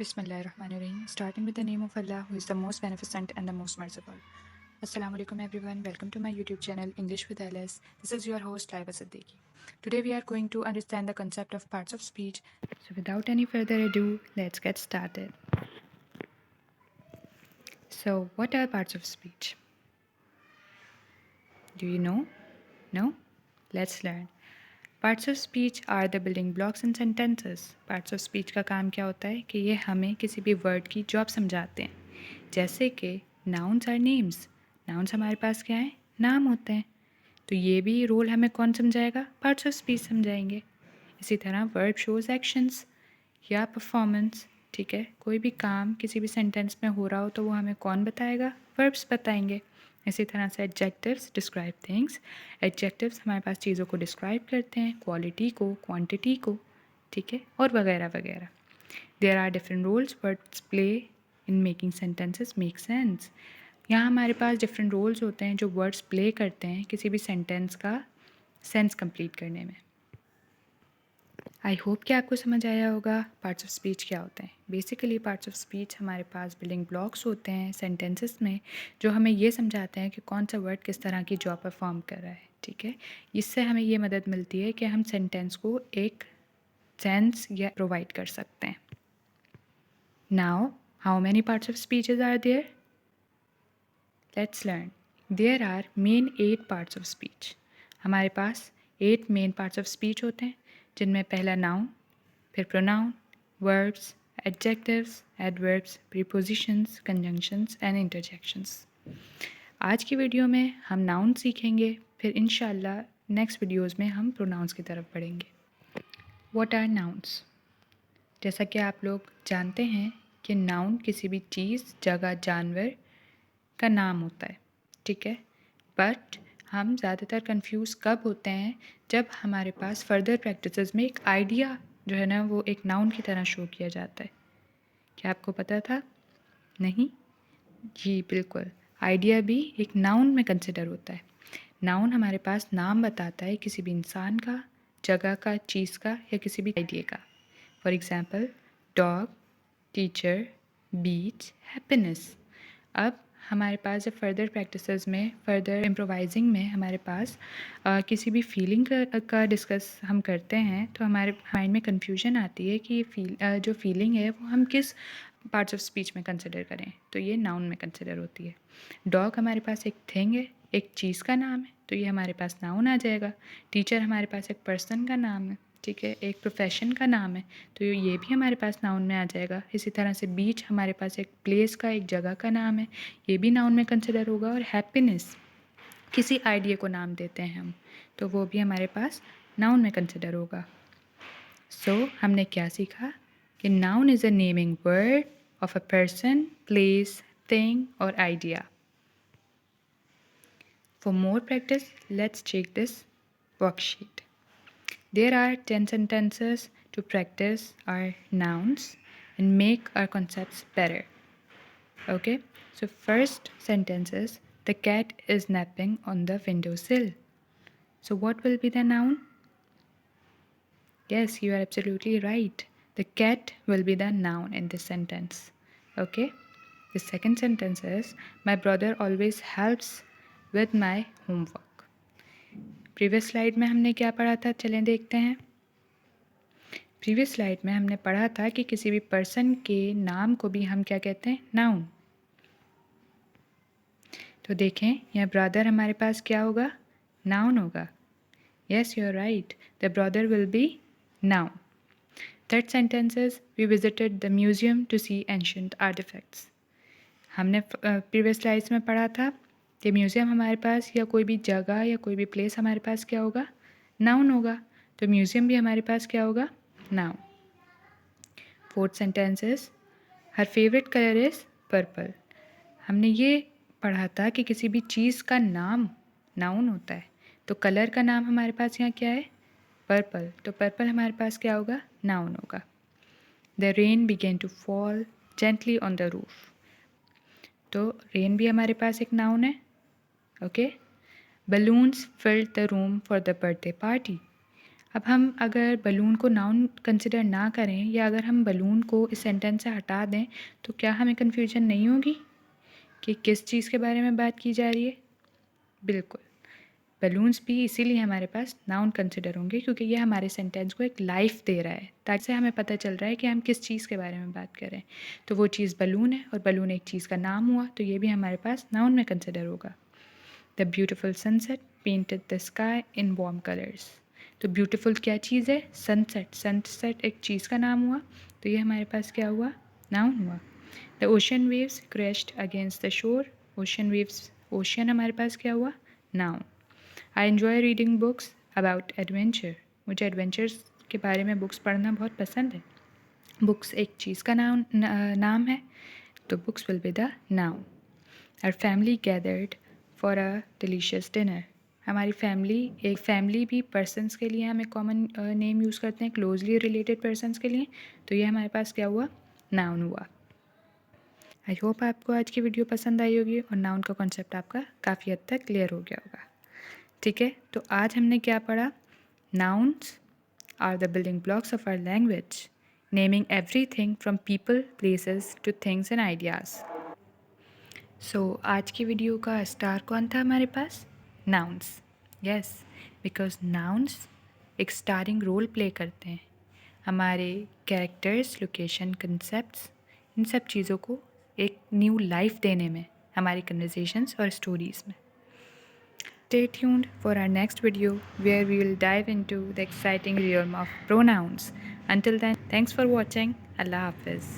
Bismillahirrahmanirrahim. Starting with the name of Allah, who is the most beneficent and the most merciful. Assalamu alaikum everyone. Welcome to my YouTube channel English with Alice. This is your host Laiba Siddiqui. Today we are going to understand the concept of parts of speech. So without any further ado, let's get started. So what are parts of speech? Do you know? No? Let's learn. Parts of speech are the building blocks in sentences. Parts of speech का काम क्या होता है कि ये हमें किसी भी वर्ड की जॉब समझाते हैं. जैसे कि नाउन्स आर नेम्स. नाउन्स हमारे पास क्या है? नाम होते हैं. तो ये भी रोल हमें कौन समझाएगा? पार्ट्स ऑफ स्पीच समझाएंगे. इसी तरह वर्ब शोज एक्शंस या परफॉर्मेंस. ठीक है, कोई भी काम किसी भी सेंटेंस में हो रहा हो तो वो हमें कौन बताएगा? वर्ब्स बताएंगे. इसी तरह से एडजेक्टिव्स डिस्क्राइब थिंग्स. एडजेक्टिव्स हमारे पास चीज़ों को डिस्क्राइब करते हैं, क्वालिटी को, क्वांटिटी को, ठीक है, और वगैरह वगैरह. There are different roles words play in making sentences make sense. यहाँ हमारे पास डिफरेंट रोल्स होते हैं जो वर्ड्स प्ले करते हैं किसी भी सेंटेंस का सेंस कंप्लीट करने में. आई होप कि आपको समझ आया होगा पार्ट्स ऑफ स्पीच क्या होते हैं. बेसिकली पार्ट्स ऑफ स्पीच हमारे पास बिल्डिंग ब्लॉक्स होते हैं सेंटेंसेस में जो हमें ये समझाते हैं कि कौन सा वर्ड किस तरह की जॉब परफॉर्म कर रहा है. ठीक है, इससे हमें ये मदद मिलती है कि हम सेंटेंस को एक सेंस या प्रोवाइड कर सकते हैं. Now how many parts of speeches are there? Let's learn. There are main 8 parts of speech. हमारे पास 8 मेन पार्ट्स ऑफ स्पीच होते हैं जिनमें पहला नाउन, फिर pronoun, verbs, adjectives, adverbs, prepositions, conjunctions and interjections. आज की वीडियो में हम नाउन सीखेंगे, फिर इंशाल्लाह नेक्स्ट वीडियोज़ में हम प्रोनाउंस की तरफ बढ़ेंगे. What are nouns? जैसा कि आप लोग जानते हैं कि नाउन किसी भी चीज़, जगह, जानवर का नाम होता है. ठीक है, बट हम ज़्यादातर कंफ्यूज कब होते हैं जब हमारे पास फर्दर प्रैक्टिसेस में एक आइडिया जो है ना वो एक नाउन की तरह शो किया जाता है. क्या आपको पता था? नहीं जी, बिल्कुल. आइडिया भी एक नाउन में कंसिडर होता है. नाउन हमारे पास नाम बताता है किसी भी इंसान का, जगह का, चीज़ का या किसी भी आइडिया का. For example dog, teacher, beach, happiness. अब हमारे पास जब फर्दर प्रैक्टिसेस में, फर्दर इम्प्रोवाइजिंग में हमारे पास किसी भी फीलिंग का डिस्कस हम करते हैं तो हमारे माइंड में कन्फ्यूजन आती है कि ये जो फीलिंग है वो हम किस पार्ट्स ऑफ स्पीच में कंसिडर करें. तो ये नाउन में कंसिडर होती है. डॉग हमारे पास एक थिंग है, एक चीज़ का नाम है, तो ये हमारे पास नाउन आ जाएगा. टीचर हमारे पास एक पर्सन का नाम है, ठीक है, एक प्रोफेशन का नाम है, तो ये भी हमारे पास नाउन में आ जाएगा. इसी तरह से बीच हमारे पास एक प्लेस का, एक जगह का नाम है, ये भी नाउन में कंसिडर होगा. और हैप्पीनेस किसी आइडिया को नाम देते हैं हम, तो वो भी हमारे पास नाउन में कंसिडर होगा. सो हमने क्या सीखा कि noun is a naming word of a person, place, thing or idea. For more practice, let's check this worksheet. There are 10 sentences to practice our nouns and make our concepts better. Okay, so first sentence is the cat is napping on the windowsill. So what will be the noun? Yes, you are absolutely right. The cat will be the noun in this sentence. Okay. The second sentence is my brother always helps with my homework. Previous slide में हमने क्या पढ़ा था? चलें देखते हैं. Previous slide में हमने पढ़ा था कि किसी भी पर्सन के नाम को भी हम क्या कहते हैं? नाउन. तो देखें यह ब्रदर हमारे पास क्या होगा? नाउन होगा. Yes, you are right. The brother will be noun. Third sentence is we visited the museum to see ancient artifacts. हमने प्रीवियस स्लाइड्स में पढ़ा था कि म्यूज़ियम हमारे पास या कोई भी जगह या कोई भी प्लेस हमारे पास क्या होगा? नाउन होगा. तो म्यूज़ियम भी हमारे पास क्या होगा? Noun. Fourth sentence is her favourite colour is purple. हमने ये पढ़ा था कि किसी भी चीज़ का नाम नाउन होता है, तो कलर का नाम हमारे पास यहाँ क्या है? पर्पल. तो पर्पल हमारे पास क्या होगा? नाउन होगा. The rain began to fall gently on the roof. तो रेन भी हमारे पास एक नाउन है. Okay. Balloons filled the room for the birthday party. अब हम अगर बलून को नाउन कंसिडर ना करें या अगर हम बलून को इस सेंटेंस से हटा दें तो क्या हमें कन्फ्यूजन नहीं होगी कि किस चीज़ के बारे में बात की जा रही है? बिल्कुल, बलून्स भी इसीलिए हमारे पास नाउन कंसिडर होंगे क्योंकि ये हमारे सेंटेंस को एक लाइफ दे रहा है, ताकि से हमें पता चल रहा है कि हम किस चीज़ के बारे में बात कर रहे हैं। तो वो चीज़ बलून है और बलून एक चीज़ का नाम हुआ, तो ये भी हमारे पास नाउन में कंसिडर होगा। The beautiful sunset painted the sky in warm colours. तो ब्यूटिफुल क्या चीज़ है? सनसेट। सनसेट एक चीज़ का नाम हुआ, तो ये हमारे पास क्या हुआ? नाउन हुआ। The ocean waves crashed against the shore. Ocean waves, ocean हमारे पास क्या हुआ? Noun. I enjoy reading books about adventure. मुझे एडवेंचर्स के बारे में बुक्स पढ़ना बहुत पसंद है। बुक्स एक चीज़ का नाम है, तो books will be the noun. Our family gathered for a delicious dinner. हमारी फैमिली भी पर्सनस के लिए हम एक कॉमन नेम यूज़ करते हैं क्लोजली रिलेटेड पर्सनस के लिए, तो ये हमारे पास क्या हुआ? नाउन हुआ। आई होप आपको आज की वीडियो पसंद आई होगी और नाउन का कॉन्सेप्ट आपका काफ़ी हद तक क्लियर हो गया होगा। ठीक है, तो आज हमने क्या पढ़ा? Nouns are the building blocks of our language, naming everything from people, places to things and ideas. So आज की वीडियो का स्टार कौन था हमारे पास? नाउन्स। यस, बिकॉज नाउन्स एक स्टारिंग रोल प्ले करते हैं हमारे कैरेक्टर्स, लोकेशन, कंसेप्ट्स, इन सब चीज़ों को एक न्यू लाइफ देने में, हमारी कन्वर्सेशंस और स्टोरीज़ में। Stay tuned for our next video where we will dive into the exciting realm of pronouns. Until then, thanks for watching. Allah Hafiz.